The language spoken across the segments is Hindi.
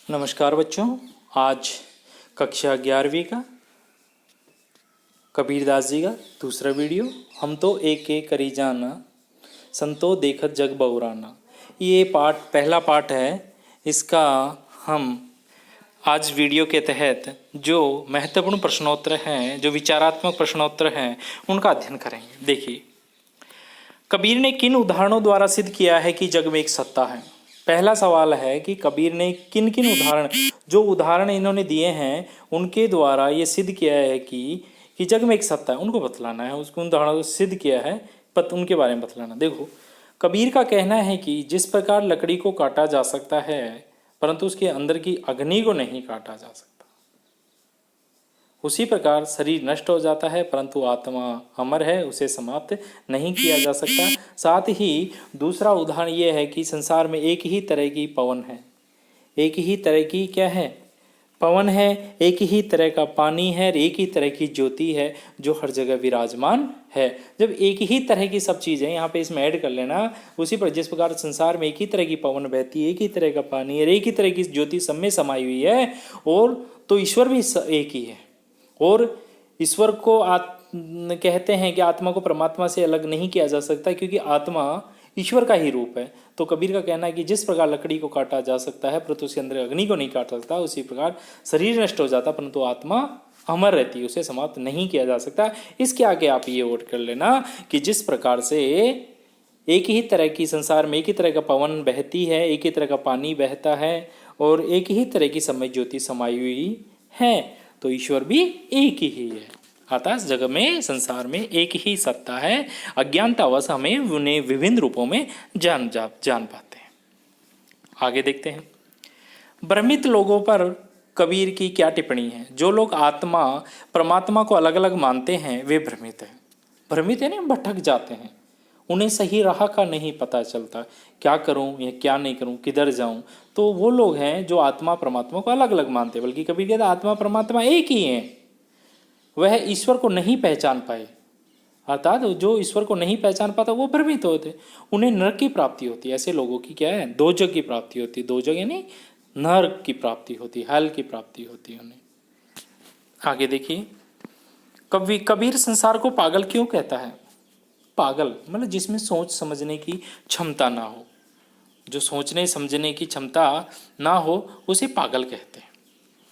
नमस्कार बच्चों। आज कक्षा 11वीं का कबीरदास जी का दूसरा वीडियो। हम तो एक एक करी जाना, संतो देखत जग बहुराना। ये पहला पाठ है। इसका हम आज वीडियो के तहत जो महत्वपूर्ण प्रश्नोत्तर हैं, जो विचारात्मक प्रश्नोत्तर हैं, उनका अध्ययन करेंगे। देखिए, कबीर ने किन उदाहरणों द्वारा सिद्ध किया है कि जग में एक सत्ता है। पहला सवाल है कि कबीर ने किन किन उदाहरण इन्होंने दिए हैं, उनके द्वारा ये सिद्ध किया है कि जग में एक सत्ता है, उनको बतलाना है। उसको उदाहरणों को सिद्ध किया है, उनके बारे में बतलाना। देखो, कबीर का कहना है कि जिस प्रकार लकड़ी को काटा जा सकता है परंतु उसके अंदर की अग्नि को नहीं काटा जा सकता, उसी प्रकार शरीर नष्ट हो जाता है परंतु आत्मा अमर है, उसे समाप्त नहीं किया जा सकता। साथ ही दूसरा उदाहरण यह है कि संसार में एक ही तरह की पवन है, एक ही तरह की क्या है, पवन है, एक ही तरह का पानी है, एक ही तरह की ज्योति है जो हर जगह विराजमान है। जब एक ही तरह की सब चीज़ें यहाँ पे इसमें ऐड कर लेना, उसी पर जिस प्रकार संसार में एक ही तरह की पवन बहती है, एक ही तरह का पानी है, एक ही तरह की ज्योति सब में समाई हुई है, और तो ईश्वर भी एक ही है। और ईश्वर को कहते हैं कि आत्मा को परमात्मा से अलग नहीं किया जा सकता, क्योंकि आत्मा ईश्वर का ही रूप है। तो कबीर का कहना है कि जिस प्रकार लकड़ी को काटा जा सकता है परंतु उसके अंदर अग्नि को नहीं काट सकता, उसी प्रकार शरीर नष्ट हो जाता परंतु आत्मा अमर रहती है, उसे समाप्त नहीं किया जा सकता। इसके आगे आप ये वोट कर लेना कि जिस प्रकार से एक ही तरह की संसार में एक ही तरह का पवन बहती है, एक ही तरह का पानी बहता है, और एक ही तरह की समय ज्योति समाई हुई है, तो ईश्वर भी एक ही है। अतः जग में, संसार में एक ही सत्ता है। अज्ञानतावश हमें उन्हें विभिन्न रूपों में जान पाते हैं। आगे देखते हैं, भ्रमित लोगों पर कबीर की क्या टिप्पणी है। जो लोग आत्मा परमात्मा को अलग अलग मानते हैं वे भ्रमित हैं। भ्रमित है ना, भटक जाते हैं, उन्हें सही राह का नहीं पता चलता, क्या करूं या क्या नहीं करूं, किधर जाऊं। तो वो लोग हैं जो आत्मा परमात्मा को अलग अलग मानते हैं। बल्कि कबीर कहता है आत्मा परमात्मा एक ही है, वह ईश्वर को नहीं पहचान पाए। अर्थात जो ईश्वर को नहीं पहचान पाता वो भ्रमित होते, उन्हें नरक की प्राप्ति होती है। ऐसे लोगों की क्या है, दोजक की प्राप्ति होती है। दोजक यानी नरक की प्राप्ति होती है, हल की प्राप्ति होती है उन्हें। आगे देखिए, कबीर संसार को पागल क्यों कहता है। पागल मतलब जिसमें सोच समझने की क्षमता ना हो, जो सोचने समझने की क्षमता ना हो उसे पागल कहते हैं,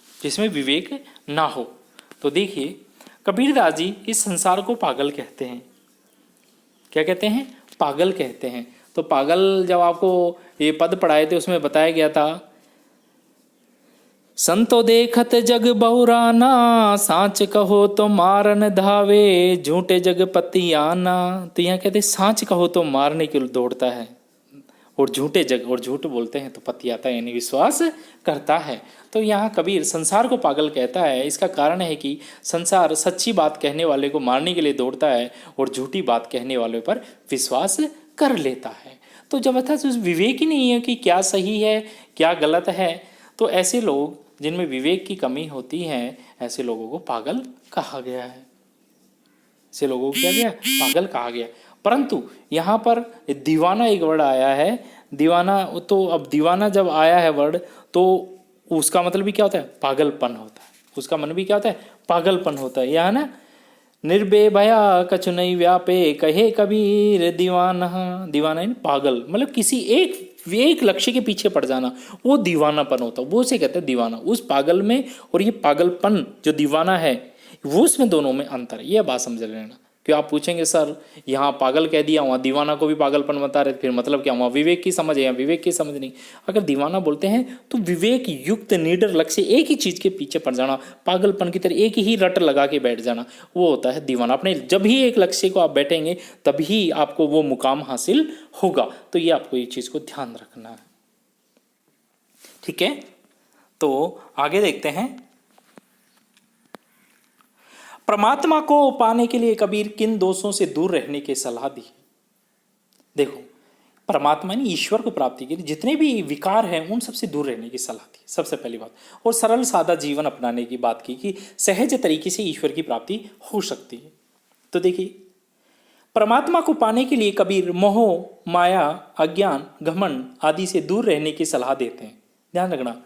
जिसमें विवेक ना हो। तो देखिए, कबीरदास जी इस संसार को पागल कहते हैं। क्या कहते हैं, पागल कहते हैं। तो पागल जब आपको ये पद पढ़ाए थे उसमें बताया गया था, संतो देखत जग बहुराना, सांच कहो तो मारन धावे, झूठे जग पति आना। तो यहाँ कहते सांच कहो तो मारने के लिए दौड़ता है, और झूठे जग, और झूठ बोलते हैं तो पति आता है, यानी विश्वास करता है। तो यहाँ कबीर संसार को पागल कहता है। इसका कारण है कि संसार सच्ची बात कहने वाले को मारने के लिए दौड़ता है और झूठी बात कहने वाले पर विश्वास कर लेता है। तो जब अर्थात विवेक ही नहीं है कि क्या सही है क्या गलत है, तो ऐसे लोग जिनमें विवेक की कमी होती है, ऐसे लोगों को पागल कहा गया है। ऐसे लोगों को क्या गया, पागल कहा गया। परंतु यहाँ पर दीवाना एक वर्ड आया है। दीवाना, तो अब दीवाना जब आया है वर्ड, तो उसका मतलब भी क्या होता है, पागलपन होता है। उसका मन भी क्या होता है, पागलपन होता है। यहाँ ना, निर्भय भया कछु नहीं व्यापे, कहे कबीर दीवाना। दीवाना है पागल, मतलब किसी एक लक्ष्य के पीछे पड़ जाना, वो दीवानापन होता है, वो उसे कहते हैं दीवाना। उस पागल में और ये पागलपन जो दीवाना है, वो उसमें दोनों में अंतर है। यह बात समझ लेना। क्यों आप पूछेंगे सर यहाँ पागल कह दिया, वहाँ दीवाना को भी पागलपन बता रहे, फिर मतलब क्या, वहाँ विवेक की समझ है, यहाँ विवेक की समझ नहीं। अगर दीवाना बोलते हैं तो विवेक युक्त निडर लक्ष्य, एक ही चीज़ के पीछे पड़ जाना, पागलपन की तरह एक ही रट लगा के बैठ जाना, वो होता है दीवाना। अपने जब भी एक लक्ष्य को आप बैठेंगे तभी आपको वो मुकाम हासिल होगा। तो ये आपको ये चीज़ को ध्यान रखना है, ठीक है। तो आगे देखते हैं, परमात्मा को पाने के लिए कबीर किन दोषों से दूर रहने की सलाह दी। देखो, परमात्मा ने ईश्वर को प्राप्ति के लिए जितने भी विकार हैं उन सबसे दूर रहने की सलाह दी, सबसे पहली बात। और सरल सादा जीवन अपनाने की बात की कि सहज तरीके से ईश्वर की प्राप्ति हो सकती है। तो देखिए, परमात्मा को पाने के लिए कबीर मोह, माया, अज्ञान, घमंड आदि से दूर रहने की सलाह देते हैं। ध्यान रखना,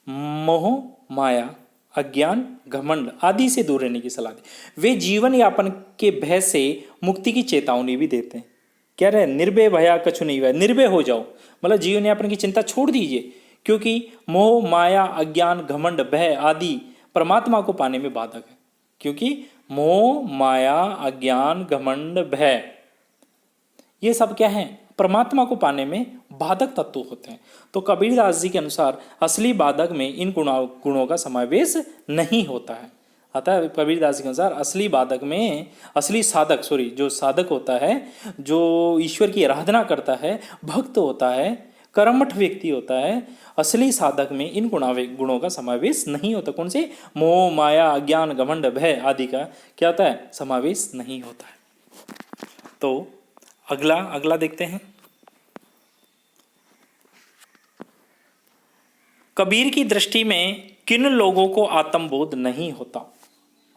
मोह माया अज्ञान घमंड आदि से दूर रहने की सलाह दी। वे जीवन यापन के भय से मुक्ति की चेतावनी भी देते हैं। कह रहे निर्भय भया कछु नहीं भय, निर्भय हो जाओ, मतलब जीवन यापन की चिंता छोड़ दीजिए, क्योंकि मोह माया अज्ञान घमंड भय आदि परमात्मा को पाने में बाधक है। क्योंकि मोह माया अज्ञान घमंड भय ये सब क्या है, परमात्मा को पाने में बाधक तत्व होते हैं। तो कबीरदास जी के अनुसार असली बाधक में इन गुणों का समावेश नहीं होता है। अतः कबीरदास जी के अनुसार असली बाधक में, असली साधक जो साधक होता है, जो ईश्वर की आराधना करता है, भक्त होता है, कर्मठ व्यक्ति होता है, असली साधक में इन गुणों का समावेश नहीं होता। कौन से? मोह माया अज्ञान घमंड भय आदि का क्या होता है, समावेश नहीं होता है। तो अगला देखते हैं। कबीर की दृष्टि में किन लोगों को आत्मबोध नहीं होता,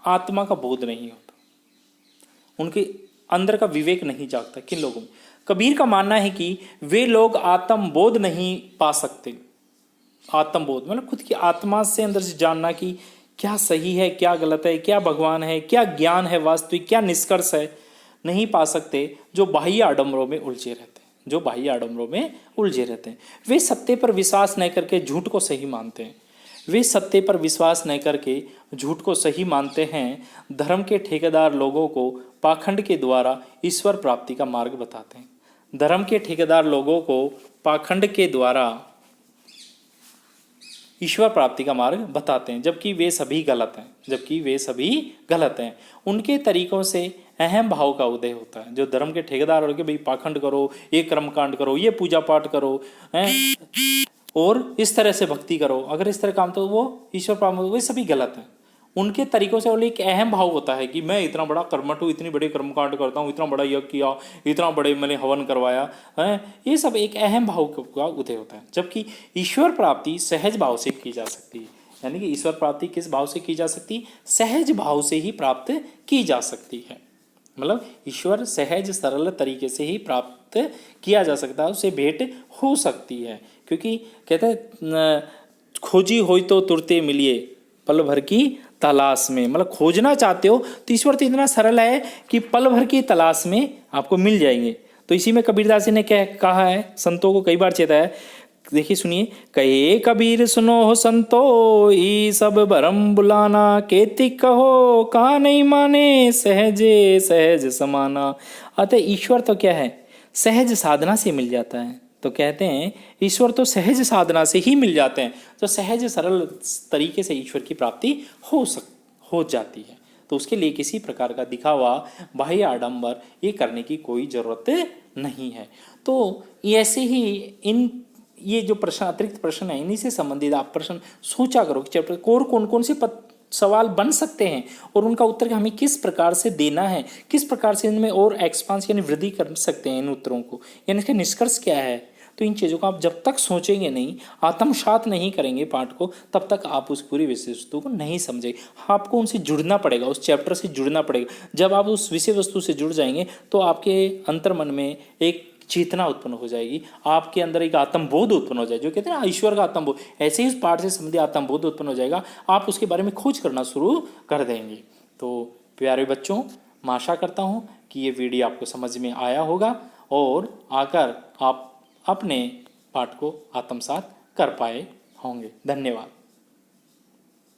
आत्मा का बोध नहीं होता, उनके अंदर का विवेक नहीं जागता। किन लोगों में? कबीर का मानना है कि वे लोग आत्मबोध नहीं पा सकते। आत्मबोध मतलब खुद की आत्मा से अंदर से जानना कि क्या सही है, क्या गलत है, क्या भगवान है, क्या ज्ञान है वास्तविक, क्या निष्कर्ष है, नहीं पा सकते। जो बाह्य आडंबरों में उलझे रहते हैं, जो बाह्य आडंबरों में उलझे रहते हैं, वे सत्य पर विश्वास नहीं करके झूठ को सही मानते हैं। वे सत्य पर विश्वास नहीं करके झूठ को सही मानते हैं। धर्म के ठेकेदार लोगों को पाखंड के द्वारा ईश्वर प्राप्ति का मार्ग बताते हैं। धर्म के ठेकेदार लोगों को पाखंड के द्वारा ईश्वर प्राप्ति का मार्ग बताते हैं, जबकि वे सभी गलत हैं, जबकि वे सभी गलत हैं। उनके तरीकों से अहम भाव का उदय होता है। जो धर्म के ठेकेदार हो के भाई पाखंड करो, ये कर्मकांड करो, ये पूजा पाठ करो हैं, और इस तरह से भक्ति करो, अगर इस तरह काम तो वो ईश्वर प्राप्त, वे सभी गलत हैं। उनके तरीकों से एक अहम भाव होता है कि मैं इतना बड़ा कर्मठ हूँ, इतनी बड़े कर्मकांड करता हूँ, इतना बड़ा यज्ञ किया, इतना बड़े मैंने हवन करवाया है, ये सब एक अहम भाव का उदय होता है। जबकि ईश्वर प्राप्ति सहज भाव से की जा सकती है। यानी कि ईश्वर प्राप्ति किस भाव से की जा सकती? सहज भाव से ही प्राप्त की जा सकती है। मतलब ईश्वर सहज सरल तरीके से ही प्राप्त किया जा सकता है, उससे भेंट हो सकती है। क्योंकि कहते हैं खोजी होई तो तुरते मिलिए पल भर की तलाश में, मतलब खोजना चाहते हो तो ईश्वर तो इतना सरल है कि पल भर की तलाश में आपको मिल जाएंगे। तो इसी में कबीरदास जी ने क्या कहा है, संतों को कई बार चेताया है। देखिए सुनिए, कहे कबीर सुनो हो संतो, ई सब भरम बुलाना, केति कहो का नहीं माने, सहजे सहज समाना। अतः ईश्वर तो क्या है, सहज साधना से मिल जाता है। तो कहते हैं ईश्वर तो सहज साधना से ही मिल जाते हैं। तो सहज सरल तरीके से ईश्वर की प्राप्ति हो जाती है। तो उसके लिए किसी प्रकार का दिखावा, बाह्य आडंबर ये करने की कोई ज़रूरत नहीं है। तो ऐसे ही ये जो प्रश्न, अतिरिक्त प्रश्न है, इन्हीं से संबंधित आप प्रश्न सोचा करो कि चैप्टर को कौन कौन से सवाल बन सकते हैं और उनका उत्तर हमें किस प्रकार से देना है, किस प्रकार से इनमें और एक्सपांस यानी वृद्धि कर सकते हैं इन उत्तरों को, यानी इसका निष्कर्ष क्या है। तो इन चीज़ों को आप जब तक सोचेंगे नहीं, आत्मसात नहीं करेंगे पाठ को, तब तक आप उस पूरी विषय वस्तु को नहीं समझेंगे। आपको उनसे जुड़ना पड़ेगा, उस चैप्टर से जुड़ना पड़ेगा। जब आप उस विषय वस्तु से जुड़ जाएंगे तो आपके अंतर्मन में एक चेतना उत्पन्न हो जाएगी, आपके अंदर एक आत्मबोध उत्पन्न हो जाएगा। जो कहते हैं ना ईश्वर का आत्मबोध, ऐसे ही उस पाठ से संबंधित आत्मबोध उत्पन्न हो जाएगा। आप उसके बारे में खोज करना शुरू कर देंगे। तो प्यारे बच्चों, मैं आशा करता हूँ कि ये वीडियो आपको समझ में आया होगा और आकर आप अपने पाठ को आत्मसात कर पाए होंगे। धन्यवाद।